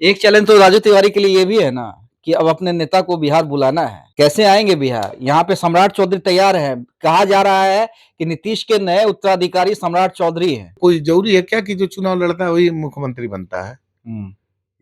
एक चैलेंज तो राजू तिवारी के लिए ये भी है ना कि अब अपने नेता को बिहार बुलाना है। कैसे आएंगे बिहार? यहाँ पे सम्राट चौधरी तैयार है। कहा जा रहा है कि नीतीश के नए उत्तराधिकारी सम्राट चौधरी हैं। कोई जरूरी है क्या कि जो चुनाव लड़ता है वही मुख्यमंत्री बनता है? हम्म,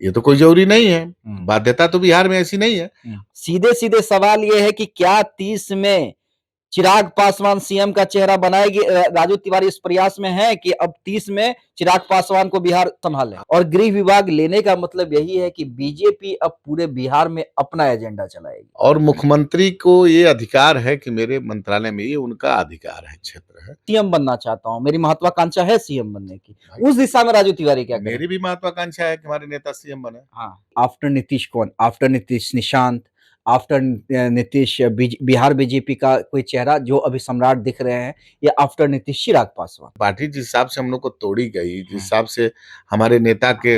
ये तो कोई जरूरी नहीं है। हम्म। बाध्यता तो बिहार में ऐसी नहीं है। सीधे सीधे सवाल ये है कि क्या 30 में चिराग पासवान सीएम का चेहरा बनाएगी? राजू तिवारी इस प्रयास में है कि अब 30 में चिराग पासवान को बिहार संभाले, और गृह विभाग लेने का मतलब यही है कि बीजेपी अब पूरे बिहार में अपना एजेंडा चलाएगी। और मुख्यमंत्री को ये अधिकार है कि मेरे मंत्रालय में ये उनका अधिकार है, क्षेत्र है। सीएम बनना चाहता हूं, मेरी महत्वाकांक्षा है सीएम बनने की। उस दिशा में राजू तिवारी क्या करें? मेरी भी महत्वाकांक्षा है कि हमारे नेता सीएम बने। हाँ, आफ्टर नीतीश कौन? After Nitish Nishant, after Nitish Bihar BJP का कोई चेहरा जो अभी सम्राट दिख रहे हैं, या आफ्टर नीतीश चिराग पासवान? पार्टी जिस हिसाब से हम लोग को तोड़ी गई, जिस हिसाब से हमारे नेता के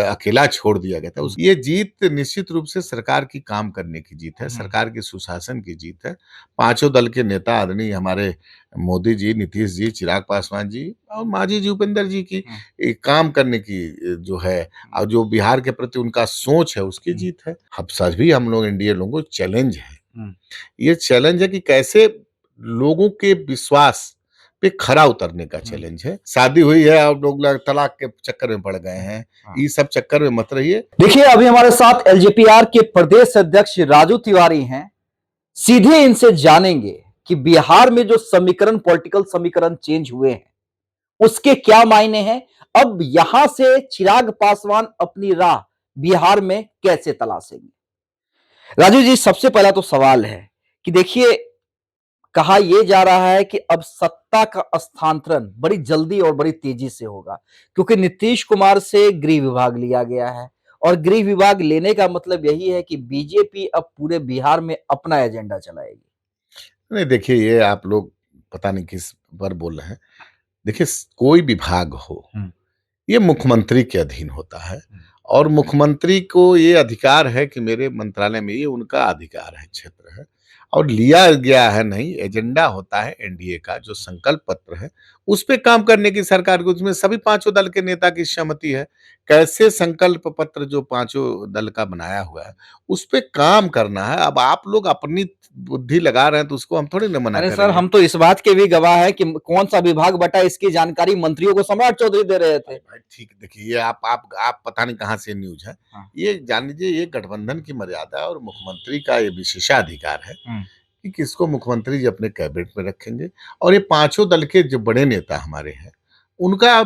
अकेला छोड़ दिया गया था, ये जीत निश्चित रूप से सरकार की काम करने की जीत है, सरकार के सुशासन की जीत है। पांचों दल के नेता आदरणीय हमारे मोदी जी, नीतीश जी, चिराग पासवान जी और मांझी जी, उपेंद्र जी की काम करने की जो है और जो बिहार के प्रति उनका सोच है उसकी जीत है। हम सभी हम लोग एनडीए लोगों को चैलेंज है। ये चैलेंज है कि कैसे लोगों के विश्वास पे खरा उतरने का चैलेंज है। शादी हुई है और लोग तलाक के चक्कर में पड़ गए हैं। ये सब चक्कर में मत रहिए। देखिए, अभी हमारे साथ एलजेपीआर के प्रदेश अध्यक्ष राजू तिवारी हैं। सीधे इनसे जानेंगे कि बिहार में जो समीकरण, पॉलिटिकल समीकरण चेंज हुए हैं, उसके क्या मायने हैं। अब यहां से चिराग पासवान अपनी राह बिहार में कैसे तलाशेंगे? राजू जी, सबसे पहला तो सवाल है कि देखिए, कहा यह जा रहा है कि अब सत्ता का स्थानांतरण बड़ी जल्दी और बड़ी तेजी से होगा, क्योंकि नीतीश कुमार से गृह विभाग लिया गया है, और गृह विभाग लेने का मतलब यही है कि बीजेपी अब पूरे बिहार में अपना एजेंडा चलाएगी। नहीं देखिए, ये आप लोग पता नहीं किस पर बोल रहे हैं। देखिए कोई विभाग हो, ये मुख्यमंत्री के अधीन होता है और मुख्यमंत्री को ये अधिकार है कि मेरे मंत्रालय में ये उनका अधिकार है, क्षेत्र है और लिया गया है नहीं, एजेंडा होता है एनडीए का जो संकल्प पत्र है, उस पे काम करने की सरकार को, उसमें सभी पांचों दल के नेता की सहमति है। कैसे संकल्प पत्र जो पांचों दल का बनाया हुआ है, उस पे काम करना है। अब आप लोग अपनी बुद्धि लगा रहे हैं तो उसको हम थोड़ी ना मना अरे सर, करेंगे। हम तो इस बात के भी गवाह हैं कि कौन सा विभाग बटा, इसकी जानकारी मंत्रियों को सम्राट चौधरी दे रहे थे। भाई ठीक, देखिए ये आप पता नहीं कहाँ से न्यूज है। ये जान लीजिए, ये गठबंधन की मर्यादा और मुख्यमंत्री का ये विशेषाधिकार है कि किसको मुख्यमंत्री जी अपने कैबिनेट में रखेंगे। और ये पांचों दल के जो बड़े नेता हमारे हैं, उनका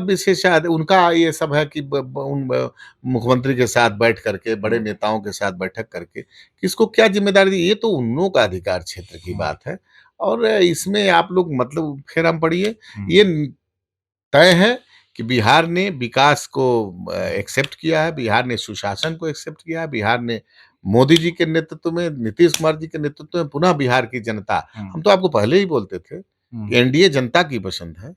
उनका ये सब है कि मुख्यमंत्री के साथ बैठ करके, बड़े नेताओं के साथ बैठक करके किसको क्या जिम्मेदारी दी, ये तो उन लोगों का अधिकार क्षेत्र की बात है। और इसमें आप लोग मतलब फिर हम पढ़िए, ये तय है कि बिहार ने विकास को एक्सेप्ट किया है, बिहार ने सुशासन को एक्सेप्ट किया है, बिहार ने मोदी जी के नेतृत्व में, नीतीश कुमार जी के नेतृत्व में पुनः बिहार की जनता, हम तो आपको पहले ही बोलते थे कि एनडीए जनता की पसंद है।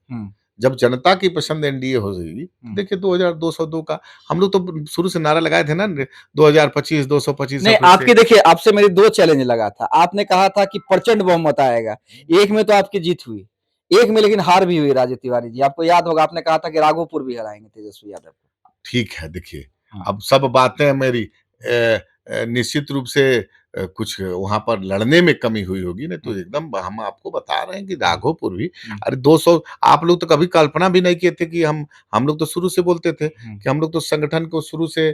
जब जनता की पसंद एनडीए हो गई, देखिए 2202 का हम लोग तो शुरू से नारा लगाए थे ना, 2025 225। नहीं, आपकी देखिए, आपसे मेरी दो चैलेंज लगा था। आपने कहा था कि प्रचंड बहुमत आएगा, एक में तो आपकी जीत हुई, एक में लेकिन हार भी हुई। राजू तिवारी जी, आपको याद होगा, आपने कहा था कि राघोपुर भी हराएंगे तेजस्वी यादव को। ठीक है, देखिए अब सब बातें मेरी निश्चित रूप से कुछ वहां पर लड़ने में कमी हुई होगी, नहीं तो एकदम हम आपको बता रहे हैं कि राघोपुर भी, अरे 200, आप लोग तो कभी कल्पना भी नहीं किए थे कि हम लोग तो शुरू से बोलते थे कि हम लोग तो संगठन को शुरू से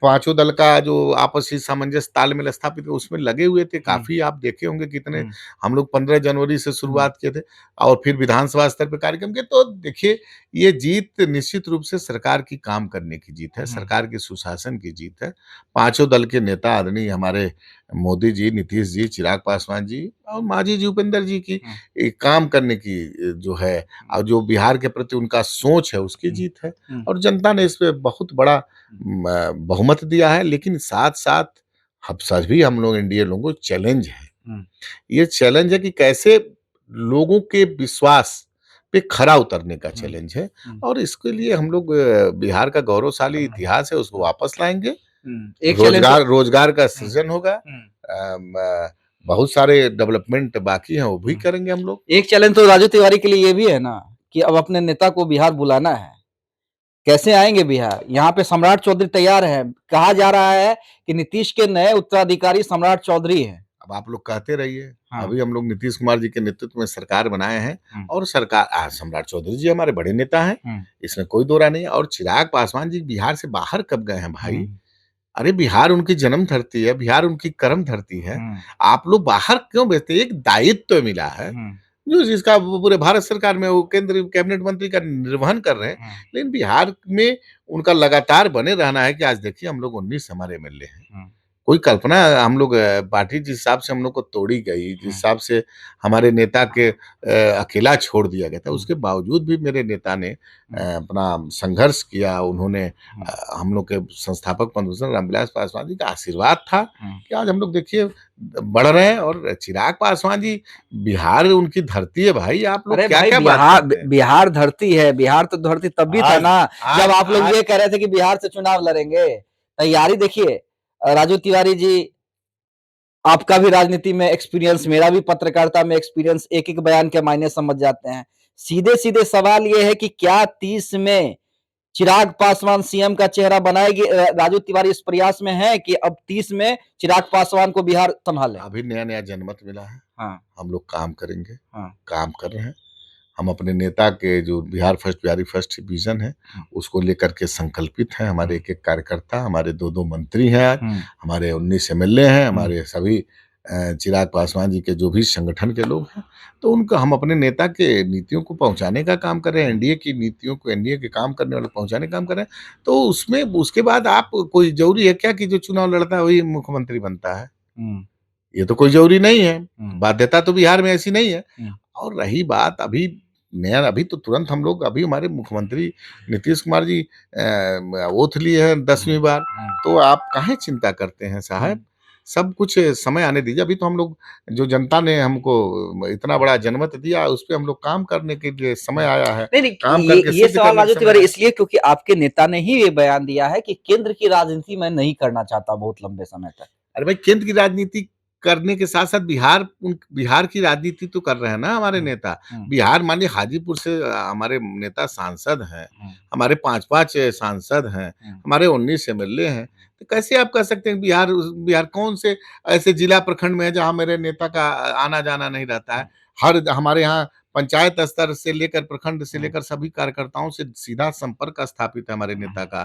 पांचों दल का जो आपसी सामंजस्य तालमेल स्थापित है उसमें लगे हुए थे। काफी आप देखे होंगे कितने हम लोग 15 जनवरी से शुरुआत किए थे और फिर विधानसभा स्तर पर कार्यक्रम किए। तो देखिए, ये जीत निश्चित रूप से सरकार की काम करने की जीत है, सरकार के सुशासन की जीत है। पांचों दल के नेता आदरणीय हमारे मोदी जी, नीतीश जी, चिराग पासवान जी और मांझी जी, उपेंद्र जी की काम करने की जो है और जो बिहार के प्रति उनका सोच है उसकी जीत है। और जनता ने इस पे बहुत बड़ा बहुमत दिया है। लेकिन साथ साथ हम सभी हम लोग एनडीए लोगों को चैलेंज है। ये चैलेंज है कि कैसे लोगों के विश्वास पे खरा उतरने का चैलेंज है। और इसके लिए हम लोग बिहार का गौरवशाली इतिहास है उसको वापस लाएंगे। एक चैलेंज रोजगार का सृजन होगा। बहुत सारे डेवलपमेंट बाकी हैं, वो भी करेंगे हम लोग। एक चैलेंज तो राजू तिवारी के लिए ये भी है ना कि अब अपने नेता को बिहार बुलाना है। कैसे आएंगे बिहार? यहाँ पे सम्राट चौधरी तैयार है, कहा जा रहा है कि नीतीश के नए उत्तराधिकारी सम्राट चौधरी हैं। अब आप लोग कहते रहिए, हाँ। अभी हम लोग नीतीश कुमार जी के नेतृत्व में सरकार बनाए हैं हम्म, और सरकार सम्राट चौधरी जी हमारे बड़े नेता हैं, हम्म, इसमें कोई दो राय नहीं है। और चिराग पासवान जी बिहार से बाहर कब गए हैं भाई? हम्म, अरे बिहार उनकी जन्म धरती है, बिहार उनकी कर्म धरती है। हम्म, आप लोग बाहर क्यों भेजते हैं? एक दायित्व मिला है, हम्म, जो जिसका वो पूरे भारत सरकार में वो केंद्रीय कैबिनेट मंत्री का निर्वहन कर रहे हैं। हम्म, लेकिन बिहार में उनका लगातार बने रहना है कि आज देखिए हम लोग 19 हमारे एमएलए हैं। हम्म, कोई कल्पना हम लोग पार्टी जिस हिसाब से हम लोग को तोड़ी गई, जिस हिसाब से हमारे नेता के अकेला छोड़ दिया गया था, उसके बावजूद भी मेरे नेता ने अपना संघर्ष किया। उन्होंने हम लोग के संस्थापक पंडित रामविलास पासवान जी का आशीर्वाद था कि आज हम लोग देखिए बढ़ रहे हैं। और चिराग पासवान जी, बिहार उनकी धरती है भाई, आप लोग अरे भाई क्या-क्या बात बिहार करते हैं? बिहार धरती है, बिहार तो धरती तब भी था आज ना आज जब आप लोग आज ये कह रहे थे कि बिहार से चुनाव लड़ेंगे। तैयारी देखिए। राजू तिवारी जी, आपका भी राजनीति में एक्सपीरियंस, मेरा भी पत्रकारिता में एक्सपीरियंस, एक एक बयान के मायने समझ जाते हैं। सीधे सीधे सवाल ये है कि क्या 30 में चिराग पासवान सीएम का चेहरा बनाएगी? राजू तिवारी इस प्रयास में है कि अब 30 में चिराग पासवान को बिहार संभाले। अभी नया-नया जनमत मिला है, हाँ, हम लोग काम करेंगे, हाँ, काम कर रहे हैं। हम अपने नेता के जो Bihar first Bihari first vision है, उसको लेकर के संकल्पित हैं। हमारे एक-एक कार्यकर्ता, हमारे 2-2 मंत्री हैं आज, हमारे 19 एमएलए हैं, हमारे सभी चिराग पासवान जी के जो भी संगठन के लोग हैं, तो उनको हम अपने नेता के नीतियों को पहुँचाने का काम कर रहे हैं, एनडीए की नीतियों को एनडीए के काम करने वाले पहुँचाने का काम कर रहे हैं। तो उसमें उसके बाद आप कोई ज़रूरी है क्या कि जो चुनाव लड़ता है वही मुख्यमंत्री बनता है? ये तो कोई ज़रूरी नहीं है, बाध्यता तो बिहार में ऐसी नहीं है। और रही बात अभी नया, अभी तो तुरंत हम लोग, अभी हमारे मुख्यमंत्री नीतीश कुमार जी ओथ लिए हैं 10वीं बार, तो आप काहे चिंता करते हैं साहब? सब कुछ समय आने दीजिए। अभी तो हम लोग, जो जनता ने हमको इतना बड़ा जनमत दिया, उस पे हम लोग काम करने के लिए समय आया है। नहीं, नहीं, काम करके ये सिद्ध सवाल करने का राजू समय तिवारी आया है। इसलिए क्योंकि आपके नेता ने ही ये बयान दिया है कि केंद्र की राजनीति मैं नहीं करना चाहता बहुत लंबे समय तक। अरे भाई, केंद्र की राजनीति करने के साथ-साथ बिहार की राजनीति तो कर रहे हैं ना हमारे नेता। बिहार मानिए हाजीपुर से हमारे नेता सांसद हैं, हमारे 5-5 सांसद हैं, हमारे 19 एमएलए हैं। तो कैसे आप कह सकते हैं बिहार कौन से ऐसे जिला प्रखंड में है जहाँ मेरे नेता का आना-जाना नहीं रहता है? हर हमारे यहाँ पंचायत स्तर से लेकर प्रखंड से लेकर सभी कार्यकर्ताओं से सीधा संपर्क स्थापित है हमारे नेता का।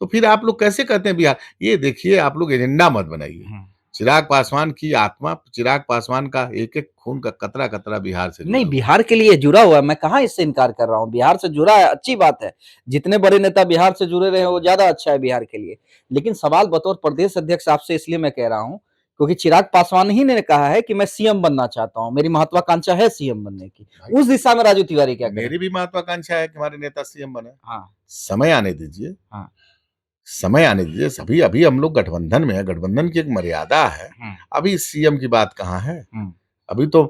तो फिर आप लोग कैसे कहते हैं बिहार? ये देखिए, आप लोग एजेंडा मत बनाइए। चिराग पासवान की आत्मा, चिराग पासवान का एक-एक खून का कतरा-कतरा बिहार से जुड़ा नहीं, हुआ है। बिहार के लिए जुड़ा हुआ है, मैं कहाँ इससे इनकार कर रहा हूँ, बिहार से जुड़ा है, अच्छी बात है। जितने बड़े नेता बिहार से जुड़े रहे, वो ज़्यादा अच्छा है बिहार के लिए। लेकिन सवाल बतौर प्रदेश अध्यक्ष आपसे इसलिए मैं कह रहा हूँ, क्योंकि चिराग पासवान ही ने कहा है कि मैं सीएम बनना चाहता हूँ, मेरी महत्वाकांक्षा है सीएम बनने की। भाई, उस दिशा में राजू तिवारी क्या करें? मेरी भी महत्वाकांक्षा है कि हमारे नेता सीएम बने। हाँ, समय आने दीजिए, हाँ, समय आने दीजिए। सभी अभी हम लोग गठबंधन में हैं, गठबंधन की एक मर्यादा है। अभी सीएम की बात कहाँ है? अभी तो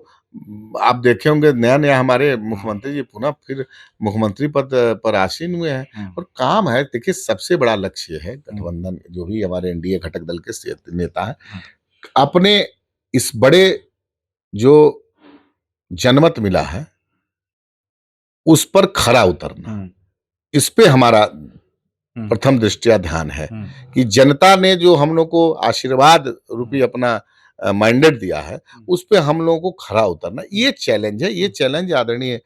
आप देखे होंगे नया-नया हमारे मुख्यमंत्री जी पुनः फिर मुख्यमंत्री पद पर आसीन हुए हैं और काम है। देखिए, सबसे बड़ा लक्ष्य है गठबंधन, जो भी हमारे एनडीए घटक दल के नेता हैं, अपने इस बड़े जो जनमत मिला है, उस पर खरा उतरना। इस पे हमारा प्रथम दृष्टया ध्यान है कि जनता ने जो हम लोग को आशीर्वाद रूपी अपना मैंडेट दिया है, उस पे हम लोगों को खरा उतरना, ये चैलेंज है। ये चैलेंज आदरणीय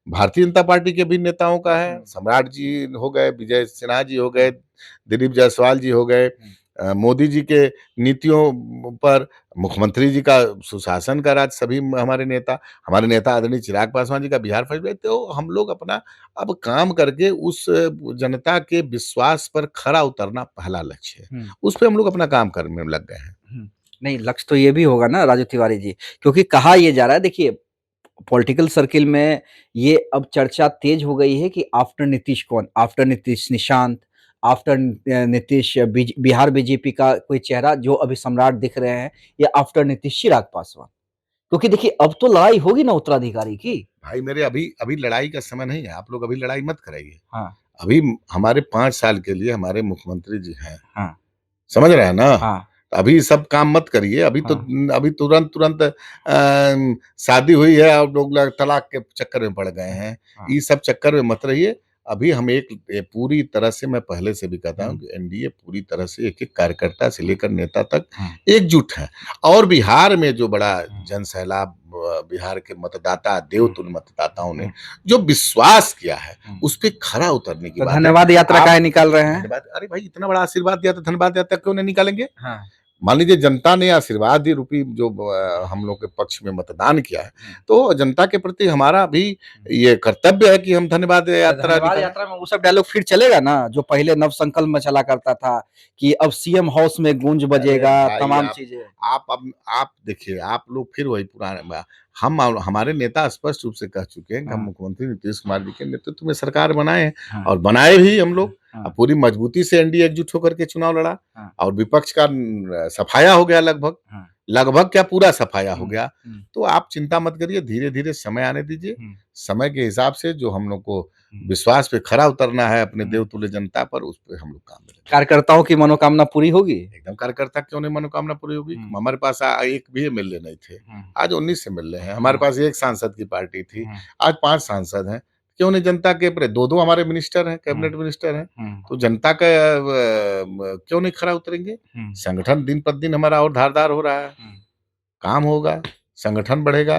भारतीय जनता पार्टी के भी नेताओं का है। सम्राट जी हो गए, विजय सिन्हा जी हो गए, दिलीप जायसवाल जी हो गए, मोदी जी के नीतियों पर, मुख्यमंत्री जी का सुशासन का राज, सभी हमारे नेता आदरणीय चिराग पासवान जी का बिहार फर्स्ट। तो हम लोग अपना अब काम करके उस जनता के विश्वास पर खरा उतरना पहला लक्ष्य है। उस पे हम लोग अपना काम करने में लग गए हैं। नहीं, लक्ष्य तो ये भी होगा ना राजू तिवारी जी, क्योंकि कहा ये जा रहा है, देखिए पॉलिटिकल सर्किल में ये अब चर्चा तेज हो गई है कि आफ्टर नीतीश कौन? After Nitish Nishant, after Nitish Bihar BJP का कोई चेहरा जो अभी सम्राट दिख रहे हैं, या आफ्टर नीतीश चिराग पासवान? क्योंकि देखिए अब तो लड़ाई होगी ना उत्तराधिकारी की। भाई मेरे, अभी अभी लड़ाई का समय नहीं है। आप लोग अभी लड़ाई मत कराइए। हाँ, अभी हमारे 5 साल के लिए हमारे मुख्यमंत्री जी हैं। हाँ, समझ रहे हैं ना? हाँ, अभी सब काम मत करिए। हाँ, अभी तुरंत शादी हुई है और लोग तलाक के चक्कर में पड़ गए हैं। हाँ, ये सब चक्कर में मत रहिए। अभी हम पूरी तरह से, मैं पहले से भी कहता हूँ कि एनडीए पूरी तरह से एक-एक कार्यकर्ता से लेकर नेता तक एकजुट है। और बिहार में जो बड़ा जनसैलाब, बिहार के मतदाता, देवतुल्य मतदाताओं ने जो विश्वास किया है, उस पे खरा उतरने की तो बात है। धन्यवाद यात्रा काहे निकाल रहे हैं? धन्यवाद, अरे भाई इतना बड़ा आशीर्वाद दिया तो धन्यवाद यात्रा क्यों नहीं निकालेंगे? हाँ। मान लीजिए जनता ने आशीर्वाद रूपी जो हम लोग के पक्ष में मतदान किया है, तो जनता के प्रति हमारा भी ये कर्तव्य है कि हम धन्यवाद यात्रा धन्यवाद निकालें। यात्रा में वो सब डायलॉग फिर चलेगा ना, जो पहले नवसंकल्प में चला करता था कि अब सीएम हाउस में गूंज बजेगा, अरे भाई, तमाम चीजें। आप देखिए, आप लोग फिर वही पुराने हमारे नेता स्पष्ट रूप से कह चुके हैं कि हम हाँ। मुख्यमंत्री नीतीश कुमार जी के नेतृत्व में सरकार बनाए हैं, हाँ। और बनाए भी हम लोग। हाँ। पूरी मजबूती से एनडीए एकजुट होकर के चुनाव लड़ा, हाँ। और विपक्ष का सफाया हो गया लगभग। हाँ। लगभग क्या, पूरा सफाया हो गया। हम्म। तो आप चिंता मत करिए, धीरे-धीरे समय आने दीजिए। समय के हिसाब से जो हम लोग को विश्वास पे खरा उतरना है अपने देवतुल्य जनता पर, उस पे हम लोग काम करेंगे। कार्यकर्ताओं की मनोकामना पूरी होगी? एकदम, कार्यकर्ता क्यों नहीं मनोकामना पूरी होगी? हमारे पास एक भी एमएलए नहीं थे, आज 19 एमएलए हैं। हमारे पास एक सांसद की पार्टी थी, आज 5 सांसद हैं। क्यों नहीं जनता के प्र 2-2 हमारे मिनिस्टर हैं, कैबिनेट मिनिस्टर हैं, तो जनता का क्यों नहीं खरा उतरेंगे? संगठन दिन प्रतिदिन हमारा और धारदार हो रहा है, काम होगा, संगठन बढ़ेगा।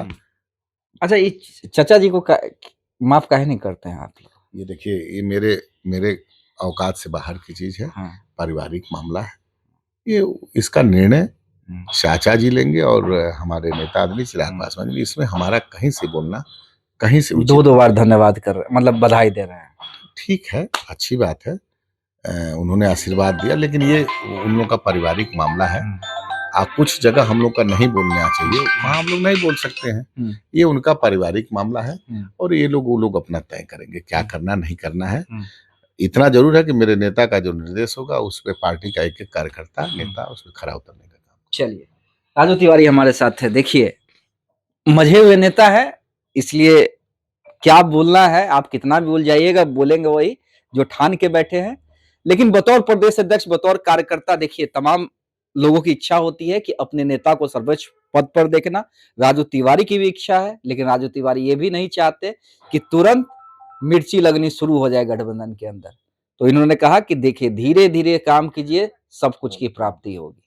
अच्छा, ये चाचा जी को माफ काहे नहीं करते हैं आप लोग? ये देखिए, ये मेरे औकात से बाहर की चीज़ है, पारिवारिक मामला है। ये इसका निर्णय चाचा जी लेंगे और हमारे नेता आदमी चिराग पासवान जी। इसमें हमारा कहीं से बोलना, कहीं से उचित 2-2 बार धन्यवाद कर रहे, मतलब बधाई दे रहे हैं। ठीक है, अच्छी बात है। उन्होंने आशीर्वाद दिया, लेकिन ये उन लोग का पारिवारिक मामला है। कुछ जगह हम लोग का नहीं बोलना चाहिए, वहाँ हम लोग नहीं बोल सकते हैं। ये उनका पारिवारिक मामला है, और वो लोग अपना तय करेंगे क्या करना, नहीं करना है। इतना ज़रूर है कि मेरे नेता का जो निर्देश होगा, उस पे पार्टी का एक-एक कार्यकर्ता, नेता उस पे खरा उतरने का काम। चलिए, राजू तिवारी हमारे साथ है। देखिए, मंझे हुए नेता है, इसलिए क्या बोलना है, आप कितना भी बोल जाइएगा, बोलेंगे वही जो ठान के बैठे हैं। लेकिन बतौर प्रदेश अध्यक्ष, बतौर कार्यकर्ता, देखिए तमाम लोगों की इच्छा होती है कि अपने नेता को सर्वोच्च पद पर देखना। राजू तिवारी की भी इच्छा है, लेकिन राजू तिवारी ये भी नहीं चाहते कि तुरंत मिर्ची लगनी शुरू हो जाए गठबंधन के अंदर। तो इन्होंने कहा कि देखिए, धीरे-धीरे काम कीजिए, सब कुछ की प्राप्ति होगी।